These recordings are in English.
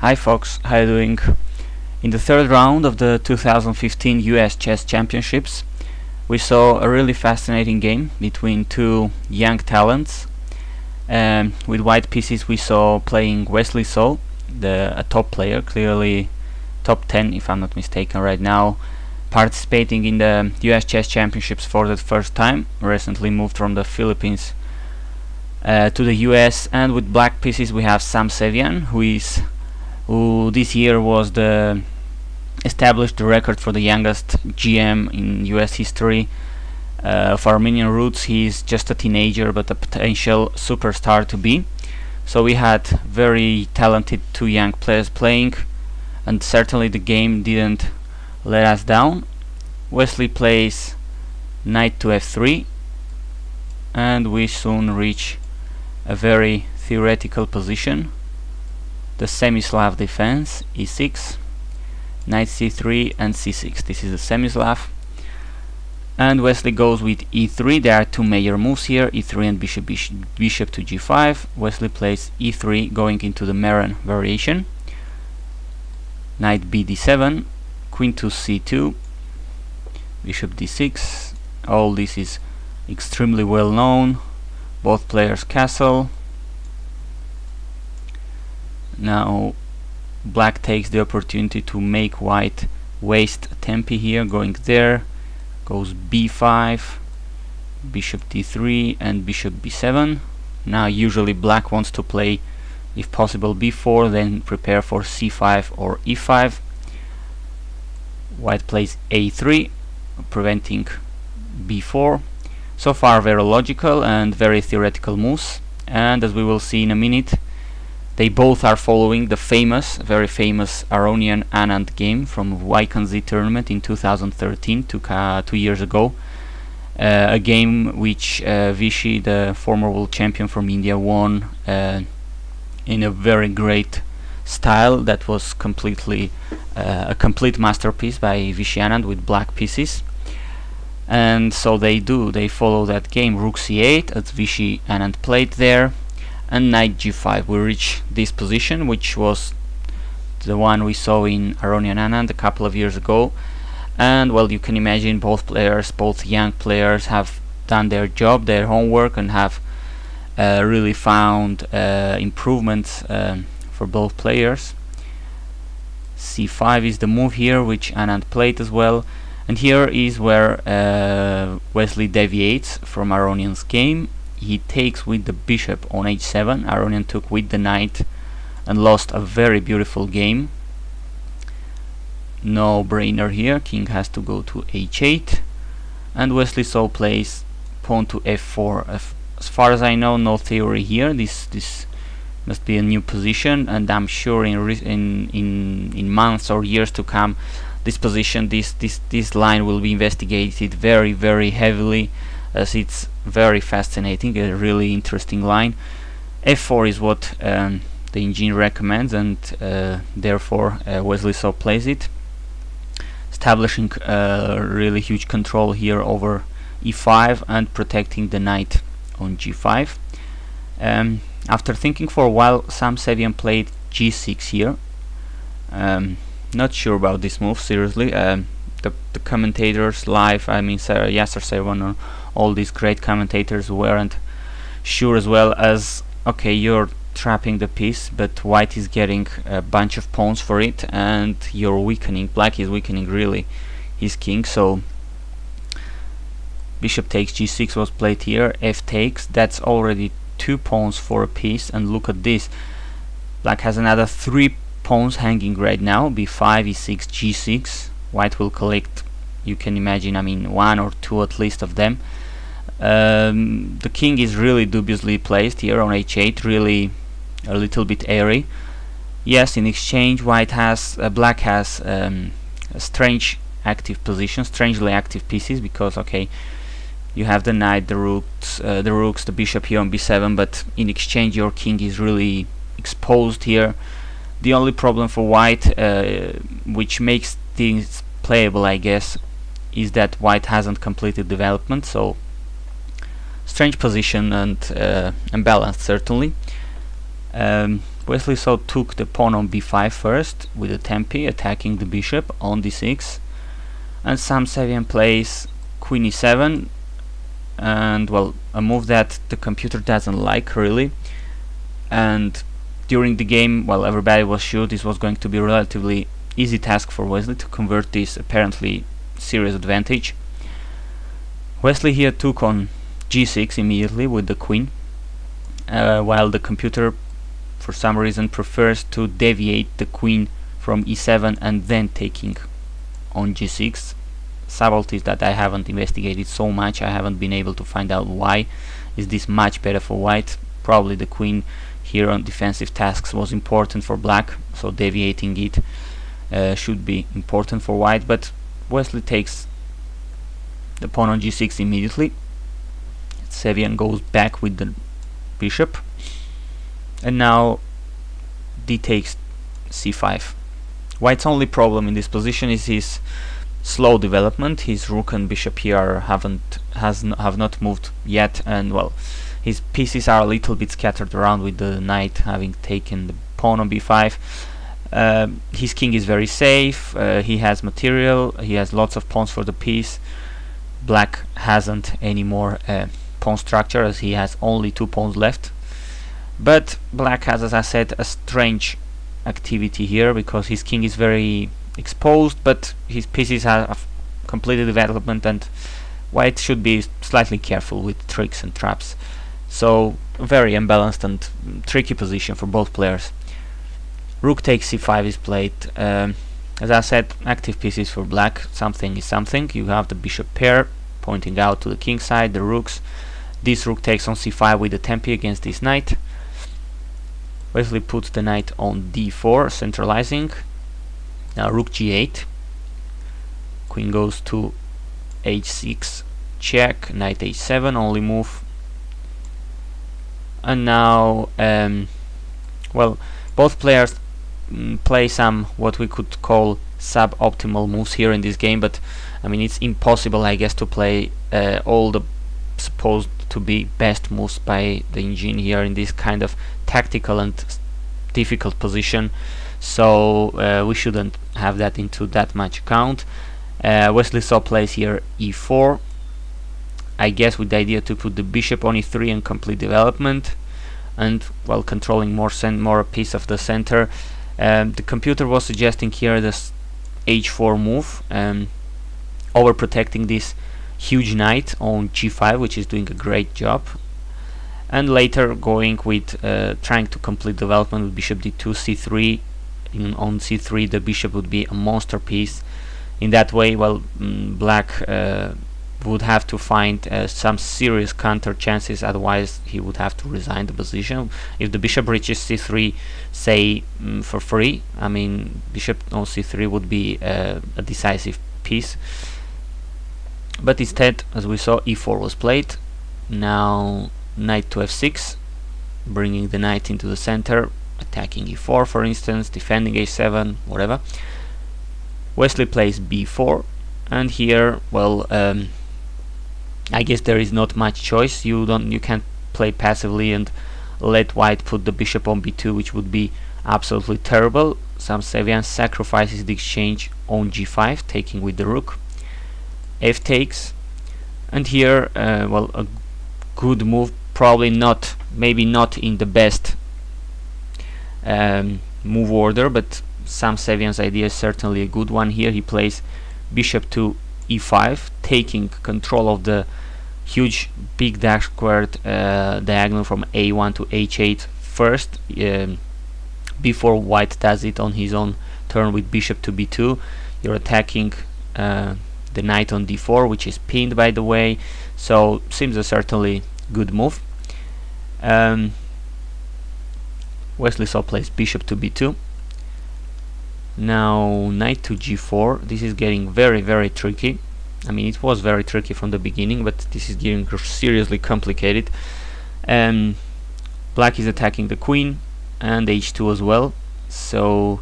Hi folks, how are you doing? In the third round of the 2015 US Chess Championships, we saw a really fascinating game between two young talents. With white pieces we saw playing Wesley So, a top player, clearly top 10 if I'm not mistaken right now, participating in the US Chess Championships for the first time, recently moved from the Philippines to the US. And with black pieces we have So-Sevian, who this year established the record for the youngest GM in US history. Of Armenian roots, he's just a teenager but a potential superstar to be. So we had very talented two young players playing, and certainly the game didn't let us down. Wesley plays knight to f3, and we soon reach a very theoretical position. The Semi-Slav defense, e6, knight c3 and c6. This is the Semi-Slav. And Wesley goes with e3. There are two major moves here, e3 and bishop to g5. Wesley plays e3, going into the Meron variation. Knight b d7, queen to c2, bishop d6. All this is extremely well known. Both players castle. Now black takes the opportunity to make white waste tempi here, going there, goes b5, bishop d3 and bishop b7. Now usually black wants to play, if possible, b4, then prepare for c5 or e5. White plays a3, preventing b4. So far very logical and very theoretical moves, and as we will see in a minute, they both are following the very famous Aronian Anand game from YKZ tournament in 2013, 2 years ago. A game which Vishy, the former world champion from India, won in a very great style. That was completely a complete masterpiece by Vishy Anand with black pieces. And so they follow that game. Rook c8 as Vishy Anand played there, and knight g5. We reach this position, which was the one we saw in Aronian Anand a couple of years ago. And well, you can imagine both young players have done their job, their homework, and have really found improvements for both players. c5 is the move here, which Anand played as well. And here is where Wesley deviates from Aronian's game. He takes with the bishop on h7. Aronian took with the knight and lost a very beautiful game. No brainer here. King has to go to h8, and Wesley So plays pawn to f4. As far as I know, no theory here. This must be a new position, and I'm sure in months or years to come, this position, this line will be investigated very heavily, as it's very fascinating, a really interesting line. f4 is what the engine recommends, and therefore Wesley So plays it, establishing really huge control here over e5 and protecting the knight on g5. After thinking for a while, So-Sevian played g6 here. Not sure about this move, seriously. The commentators live, I mean Yasser Sevan or all these great commentators, weren't sure as well, as okay, you're trapping the piece, but white is getting a bunch of pawns for it, and you're weakening, black is weakening really his king. So bishop takes g6 was played here, f takes. That's already 2 pawns for a piece, and look at this, black has another 3 pawns hanging right now, b5, e6, g6. White will collect, you can imagine, I mean 1 or 2 at least of them. The king is really dubiously placed here on h8, really a little bit airy. Yes, in exchange black has a strange active position, strangely active pieces, because okay, you have the knight, the rooks, the bishop here on b7, but in exchange your king is really exposed here. The only problem for white, which makes things playable, I guess, is that white hasn't completed development. So strange position and unbalanced, certainly. Wesley So took the pawn on b5 first with the tempi, attacking the bishop on d6, and So-Sevian plays queen e7, and well, a move that the computer doesn't like really. And during the game, well, everybody was sure this was going to be a relatively easy task for Wesley to convert this apparently serious advantage. Wesley here took on g6 immediately with the queen, while the computer for some reason prefers to deviate the queen from e7 and then taking on g6. Subtleties that I haven't investigated so much, I haven't been able to find out why is this much better for white. Probably the queen here on defensive tasks was important for black, so deviating it should be important for white, but Wesley takes the pawn on g6 immediately. Sevian goes back with the bishop, and now d takes c5. White's only problem in this position is his slow development. His rook and bishop here have not moved yet, and well, his pieces are a little bit scattered around with the knight having taken the pawn on b5. His king is very safe, he has material, he has lots of pawns for the piece. Black hasn't any more pawn structure, as he has only 2 pawns left. But black has, as I said, a strange activity here, because his king is very exposed, but his pieces have completed development, and white should be slightly careful with tricks and traps. So very unbalanced and tricky position for both players. Rook takes c5 is played. As I said, active pieces for black. Something is something. You have the bishop pair pointing out to the king side, the rooks. This rook takes on c5 with the tempi against this knight. Wesley puts the knight on d4, centralizing. Now rook g8. Queen goes to h6, check. Knight h7, only move. And now, well, both players play some what we could call suboptimal moves here in this game, but I mean it's impossible, I guess, to play all the supposed to be best moves by the engine here in this kind of tactical and difficult position, so we shouldn't have that into that much account. Wesley So plays here e4, I guess with the idea to put the bishop on e3 and complete development, and while controlling more a piece of the center. The computer was suggesting here this h4 move, overprotecting this huge knight on g5, which is doing a great job, and later going with trying to complete development with bishop d2, c3. On c3 the bishop would be a monster piece. In that way, well, black would have to find some serious counter chances, otherwise he would have to resign the position. If the bishop reaches c3, say for free, I mean bishop on c3 would be a decisive piece, but instead, as we saw, e4 was played. Now knight to f6, bringing the knight into the center, attacking e4 for instance, defending a7, whatever. Wesley plays b4, and here, well, I guess there is not much choice. You can't play passively and let white put the bishop on b2, which would be absolutely terrible. So-Sevian sacrifices the exchange on g5, taking with the rook. F takes, and here, well, a good move, probably not, maybe not in the best move order, but So-Sevian's idea is certainly a good one. Here he plays bishop to e5, taking control of the huge big dash squared diagonal from a1 to h8 first, before white does it on his own turn with bishop to b2. You're attacking the knight on d4, which is pinned, by the way, so seems a certainly good move. Wesley So plays bishop to b2. Now knight to g4. This is getting very tricky. I mean, it was very tricky from the beginning, but this is getting seriously complicated. Black is attacking the queen and h2 as well, so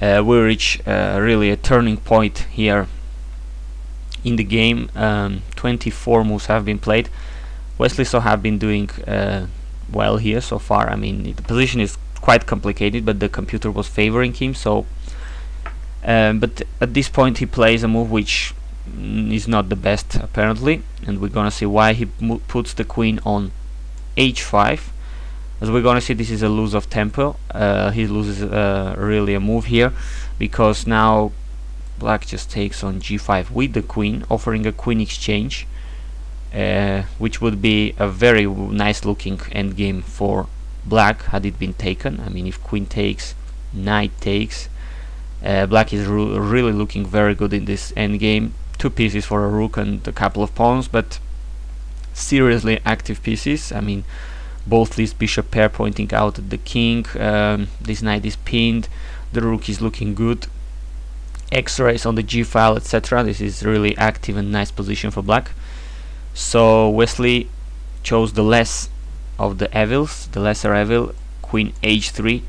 we reach really a turning point here in the game. 24 moves have been played. Wesley So have been doing well here so far. I mean, the position is quite complicated, but the computer was favoring him. So but at this point he plays a move which is not the best apparently, and we're gonna see why. He puts the queen on h5. As we're gonna see, this is a lose of tempo. He loses really a move here, because now black just takes on g5 with the queen, offering a queen exchange, which would be a very nice looking endgame for black had it been taken. I mean, if queen takes, knight takes, black is really looking very good in this endgame. 2 pieces for a rook and a couple of pawns, but seriously active pieces. I mean, both this bishop pair pointing out at the king, this knight is pinned, the rook is looking good, x-rays on the g-file, etc. This is really active and nice position for black. So Wesley chose the less of the evils, the lesser evil, queen h3,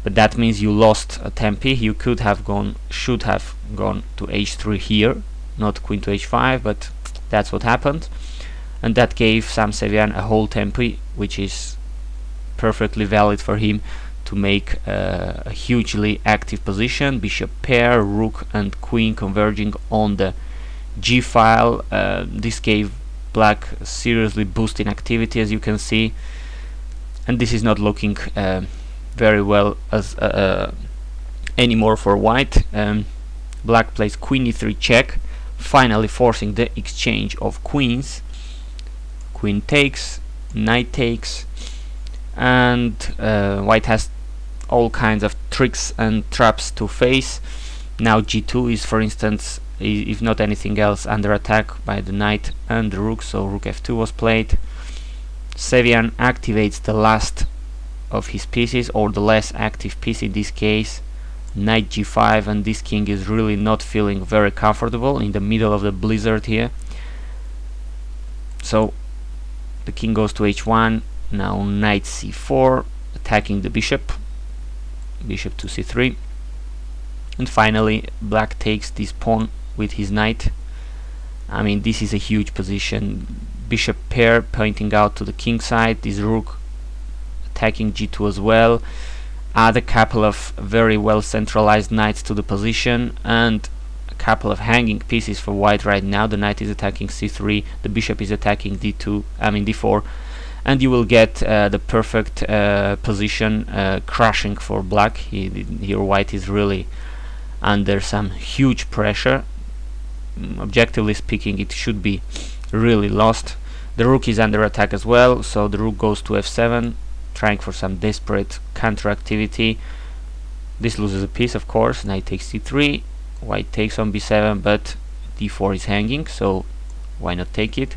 but that means you lost a tempi. You could have gone, should have gone to h3 here, not queen to h5, but that's what happened, and that gave So-Sevian a whole tempi, which is perfectly valid for him to make a hugely active position. Bishop pair, rook and queen converging on the g-file. This gave black seriously boosting activity, as you can see, and this is not looking very well as anymore for white. Black plays queen e3 check, finally forcing the exchange of queens. Queen takes, knight takes, and white has all kinds of tricks and traps to face. Now g2 is, for instance, if not anything else, under attack by the knight and the rook, so rook f2 was played. Sevian activates the last of his pieces, or the less active piece in this case, knight g5, and this king is really not feeling very comfortable in the middle of the blizzard here. So the king goes to h1, now knight c4, attacking the bishop, bishop to c3, and finally black takes this pawn with his knight. I mean, this is a huge position. Bishop pair pointing out to the king side, this rook attacking g2 as well, add a couple of very well centralized knights to the position, and a couple of hanging pieces for white right now. The knight is attacking c3, the bishop is attacking d2, I mean d4, and you will get the perfect position crashing for black. Here white is really under some huge pressure. Objectively speaking, it should be really lost. The rook is under attack as well, so the rook goes to f7, trying for some desperate counter activity. This loses a piece, of course. Knight takes c3, white takes on b7, but d4 is hanging, so why not take it?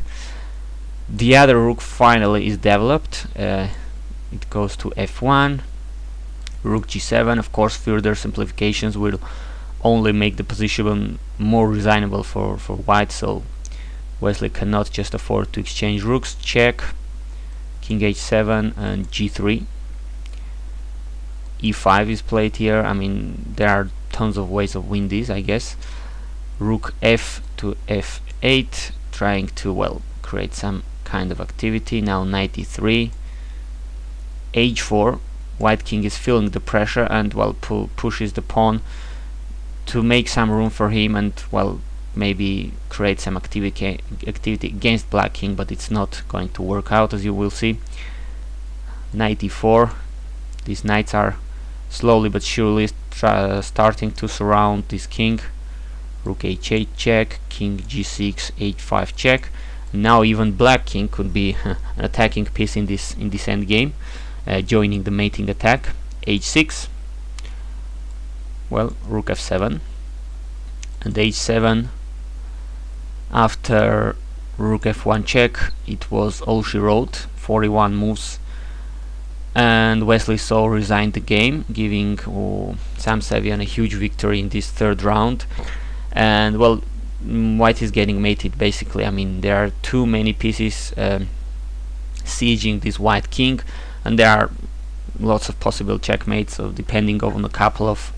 The other rook finally is developed. It goes to f1, rook g7. Of course, further simplifications will only make the position more reasonable for white, so Wesley cannot just afford to exchange rooks. Check, king h7 and g3. e5 is played here. I mean, there are tons of ways of win this, I guess. Rook f to f8, trying to, well, create some kind of activity. Now knight e3, h4. White king is feeling the pressure and, well, pushes the pawn to make some room for him and, well, maybe create some activity against black king, but it's not going to work out, as you will see. Knight e4. These knights are slowly but surely starting to surround this king. Rook h8 check, king g6, h5 check. Now even black king could be an attacking piece in this endgame, joining the mating attack. h6. Well, rook f7 and h7. After rook f1 check, it was all she wrote, 41 moves, and Wesley So resigned the game, giving So-Sevian a huge victory in this third round. And, well, white is getting mated basically. I mean, there are too many pieces sieging this white king, and there are lots of possible checkmates, so depending on a couple of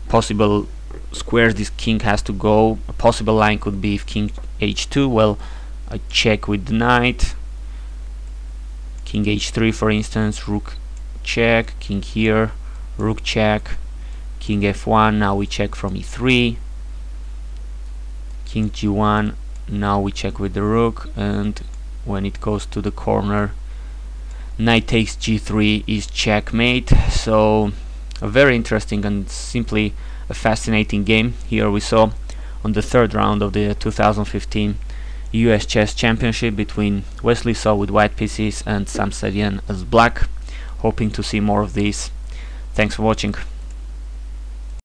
possible squares this king has to go. A possible line could be if king h2, well, a check with the knight, king h3 for instance, rook check, king here, rook check, king f1, now we check from e3, king g1, now we check with the rook, and when it goes to the corner, knight takes g3 is checkmate. So a very interesting and simply a fascinating game. Here we saw on the third round of the 2015 US Chess Championship between Wesley So with white pieces and So-Sevian as black. Hoping to see more of these. Thanks for watching.